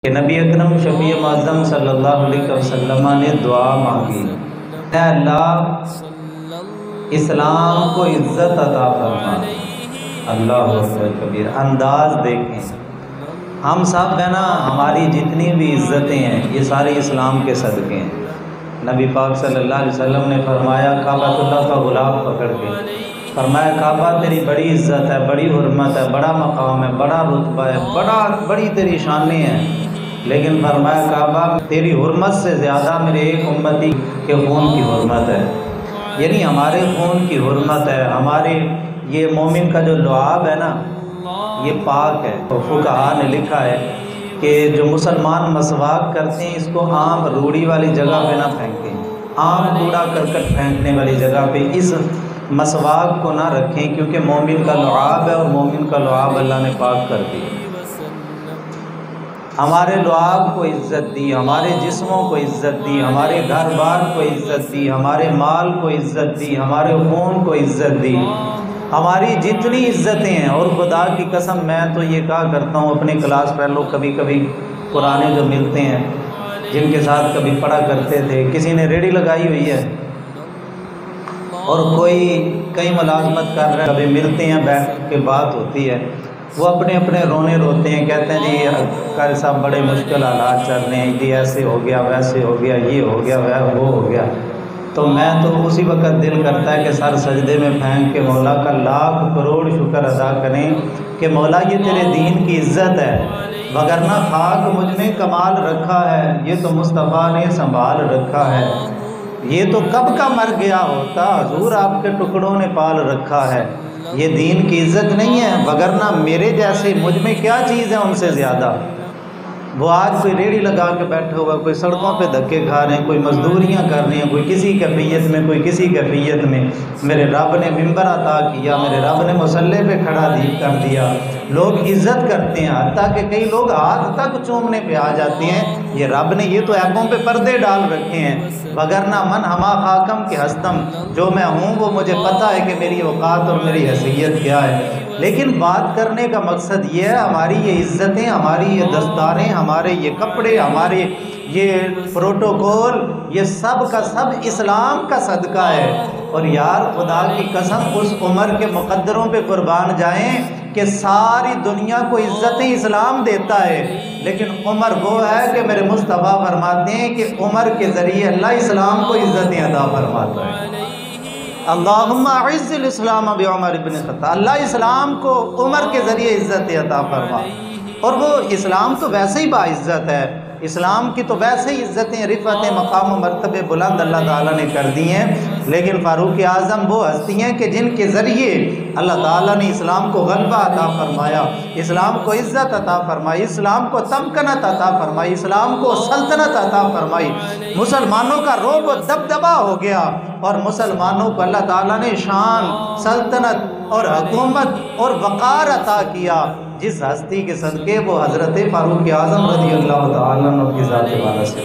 کہ نبی اکرم شفیع معظم صلی اللہ علیہ وسلم نے دعا مانگی، اے اللہ اسلام کو عزت عطا فرما۔ اللہ اکبر کبیر، انداز دیکھیں، ہم سب ہے نا، ہماری جتنی بھی عزتیں ہیں یہ ساری اسلام کے صدقے ہیں۔ نبی پاک صلی اللہ علیہ وسلم نے فرمایا کعبۃ اللہ کا غلاف پکڑ کے فرمایا کعبہ تیری بڑی عزت ہے، بڑی حرمت ہے، بڑا مقام ہے، بڑا رتبہ ہے، بڑی تیری شانیں ہیں، لیکن فرمایا کعبہ تیری حرمت سے زیادہ میرے ایک امتی کے خون کی حرمت ہے، یعنی ہمارے خون کی حرمت ہے، ہمارے یہ مومن کا جو لعاب ہے نا یہ پاک ہے۔ فقہاء نے لکھا ہے کہ جو مسلمان مسواک کرتے ہیں اس کو عام روڑی والی جگہ پہ نہ پھینکیں، عام کوڑا کرکٹ پھینکنے والی جگہ پہ اس مسواک کو نہ رکھیں، کیونکہ مومن کا لعاب ہے اور مومن کا لعاب اللہ نے پاک کر دی۔ ہمارے لعاب کو عزت دی، ہمارے جسموں کو عزت دی، ہمارے گھر بار کو عزت دی، ہمارے مال کو عزت دی، ہمارے خون کو عزت دی، ہماری جتنی عزتیں ہیں۔ اور خدا کی قسم میں تو یہ کہا کرتا ہوں، اپنے کلاس فیلو کبھی کبھی پرانے جو ملتے ہیں جن کے ساتھ کبھی پڑھا کرتے تھے، کسی نے ریڑھی لگائی ہوئی ہے اور کوئی کئی ملازمت کر رہا ہے، کبھی ملتے ہیں بیٹھ کے بات ہوتی ہے، وہ اپنے اپنے رونے روتے ہیں، کہتے ہیں جی قاری صاحب بڑے مشکل حالات چل رہے ہیں، جی ایسے ہو گیا ویسے ہو گیا، یہ ہو گیا وہ ہو گیا۔ تو میں تو اسی وقت دل کرتا ہے کہ سر سجدے میں پھینک کے مولا کا لاکھ کروڑ شکر ادا کریں کہ مولا یہ تیرے دین کی عزت ہے، وگرنہ خاک مجھ میں کمال رکھا ہے، یہ تو مصطفیٰ نے سنبھال رکھا ہے، یہ تو کب کا مر گیا ہوتا، حضور آپ کے ٹکڑوں نے پال رکھا ہے، یہ دین کی عزت نہیں ہے، وگرنہ میرے جیسے مجھ میں کیا چیز ہے ان سے زیادہ۔ وہ آج کوئی ریڑھی لگا کے بیٹھا ہوا، کوئی سڑکوں پہ دھکے کھا رہے ہیں، کوئی مزدوریاں کر رہے ہیں، کوئی کسی کیفیت میں کوئی کسی کیفیت میں، میرے رب نے ممبر عطا کیا، میرے رب نے مصلی پہ کھڑا کر دیا، لوگ عزت کرتے ہیں، حتیٰ کہ کئی لوگ ہاتھ تک چومنے پہ آ جاتے ہیں، یہ رب نے یہ تو ایپوں پہ پردے ڈال رکھے ہیں، وگرنہ من ہما خاکم کے ہستم، جو میں ہوں وہ مجھے پتہ ہے کہ میری اوقات اور میری حیثیت کیا ہے۔ لیکن بات کرنے کا مقصد یہ ہے، ہماری یہ عزتیں، ہماری یہ دستاریں، ہمارے یہ کپڑے، ہمارے یہ پروٹوکول، یہ سب کا سب اسلام کا صدقہ ہے۔ اور یار خدا کی قسم اس عمر کے مقدروں پہ قربان جائیں کہ ساری دنیا کو عزتیں اسلام دیتا ہے، لیکن عمر وہ ہے کہ میرے مصطفیٰ فرماتے ہیں کہ عمر کے ذریعے اللہ اسلام کو عزتیں عطا فرماتا ہے۔ اللہم اعز الاسلام بعمر بن خطاب، اللہ اسلام کو عمر کے ذریعے عزت عطا فرما۔ اور وہ اسلام تو ویسے ہی باعزت ہے، اسلام کی تو ویسے ہی عزتیں، رفعتیں، مقام و مرتبے بلند اللہ تعالیٰ نے کر دی ہیں، لیکن فاروق اعظم وہ ہستی ہیں کہ جن کے ذریعے اللہ تعالیٰ نے اسلام کو غلبہ عطا فرمایا، اسلام کو عزت عطا فرمائی، اسلام کو تمکنت عطا فرمائی، اسلام کو سلطنت عطا فرمائی، مسلمانوں کا رعب و دبدبہ ہو گیا، اور مسلمانوں کو اللہ تعالیٰ نے شان، سلطنت اور حکومت اور وقار عطا کیا، جس ہستی کے صدقے وہ حضرت فاروق اعظم رضی اللہ تعالیٰ عنہ کی ذات والا سے